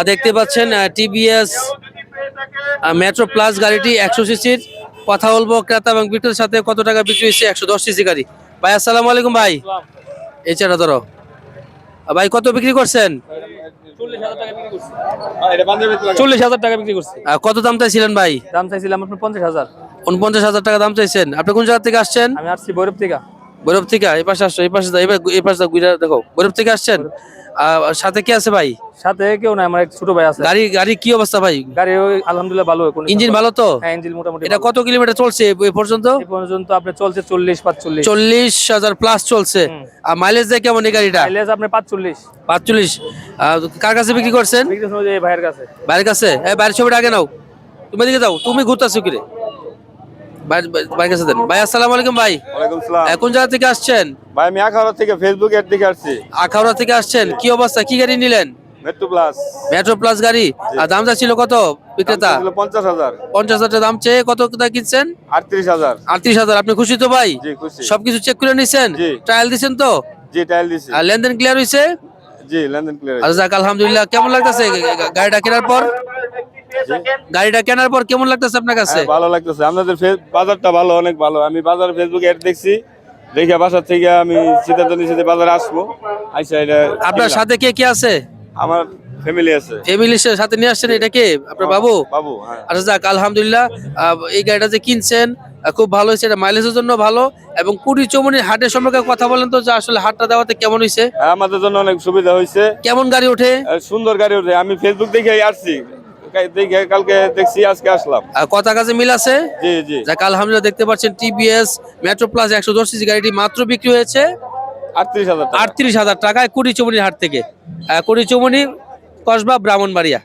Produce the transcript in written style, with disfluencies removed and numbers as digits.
দেখতে পাচ্ছেন TVS metro plus গাড়িটি 100 সিসির। কথা বলবো ক্রেতা এবং বিক্রেতার সাথে। কত টাকা বিক্রি হয়েছে? 110 সিসি গাড়ি। ভাই আসসালামু আলাইকুম ভাই। এই চাটা ধরো ভাই, কত বিক্রি করছেন? 40,000 টাকা বিক্রি করছি। কত দাম চাইছিলেন ভাই? দাম চাইছিলাম আপনার 50,000। 49,000 টাকা দাম চাইছেন। আপনি কোন জায়গা থেকে আসছেন? আমি আসছি ভৈরব থেকে। বৈরব থেকে? এই পাশে আসছো, এই পাশে যাও, এই পাশে যাও, ঘুরে দেখো। বৈরব থেকে আসছেন? সাথে কি আছে ভাই? সাথে কেউ নাই, আমার এক ছোট ভাই আছে। গাড়ি কি অবস্থা ভাই? গাড়ি আলহামদুলিল্লাহ ভালো। ইঞ্জিন ভালো তো? হ্যাঁ, ইঞ্জিন মোটামুটি। এটা কত কিলোমিটার চলছে এই পর্যন্ত? এই পর্যন্ত আপনার চলছে 40-45। 40,000 প্লাস চলছে। আর মাইলেজ দেয় কেমন এই গাড়িটা? মাইলেজ আপনার 45। 45। কার কাছে বিক্রি করছেন? বিক্রি হচ্ছে এই ভাইয়ের কাছে। বাইরের কাছে? বাইরের ছবিটা আগে নাও। তুমি দিকে যাও, তুমি ঘুরতেছো কি রে? ভাই কাছে দেন। ভাই আসসালামু আলাইকুম ভাই। ওয়ালাইকুম সালাম। কোন জায়গা থেকে আসছেন? ভাই আমি আখাউড়া থেকে ফেসবুক এর দিকে আসছি। আখাউড়া থেকে আসছেন। কি অবস্থা, কি গাড়ি নিলেন? Metro plus. মেট্রো প্লাস গাড়ি। আর দামটা ছিল কত বিক্রেতা? 50,000। 50,000 টাকা দাম চেয়ে কত টাকা কিনছেন? 38,000। 38,000। আপনি খুশি তো ভাই? জি খুশি। সবকিছু চেক করে নিছেন? জি। ট্রায়াল দিছেন তো? জি টাইল দিছি। আর লেনদেন ক্লিয়ার হইছে? জি লেনদেন ক্লিয়ার। আচ্ছা যাক, আলহামদুলিল্লাহ। কেমন লাগতেছে গাড়িটা কেনার পর? গাড়িটা কেনার পর কেমন লাগতেছে আপনার কাছে? ভালো লাগতেছে। আপনাদের বাজারটা ভালো, অনেক ভালো। আমি বাজার ফেসবুক এড দেখছি, দেখে বাসার থেকে আমি সিদ্ধান্ত নিয়েছি যে বাজারে আসবো। আইসা এটা আপনার সাথে কে কে আছে? আমার ফ্যামিলি আছে। ফ্যামিলির সাথে নিয়ে আসছেন? এটা কে আপনার বাবু? বাবু হ্যাঁ। আচ্ছা যাক, আলহামদুলিল্লাহ। এই গাড়িটা যে কিনছেন খুব ভালো হয়েছে। এটা মাইলেজের জন্য ভালো। এবং কুড়ি চৌমনির হাটের সম্পর্কে কথা বলেন তো, যে আসলে হাটটা দেওয়াতে কেমন হয়েছে? আমাদের জন্য অনেক সুবিধা হয়েছে। কেমন গাড়ি ওঠে? সুন্দর গাড়ি ওঠে। আমি ফেসবুক দেখে আসছি, দেখে কালকে দেখছি, আজকে আসলাম। কথা কাজে মিল আছে? জি জি। যাক আলহামদুলিল্লাহ। দেখতে পাচ্ছেন টিভিএস মেট্রো প্লাস 110 সিসি গাড়িটি মাত্র বিক্রি হয়েছে 38,000 টাকা। 38,000 টাকায় কুড়ি চৌমনির হাট থেকে। কুড়ি চৌমনি, কসবা, ব্রাহ্মণবাড়িয়া।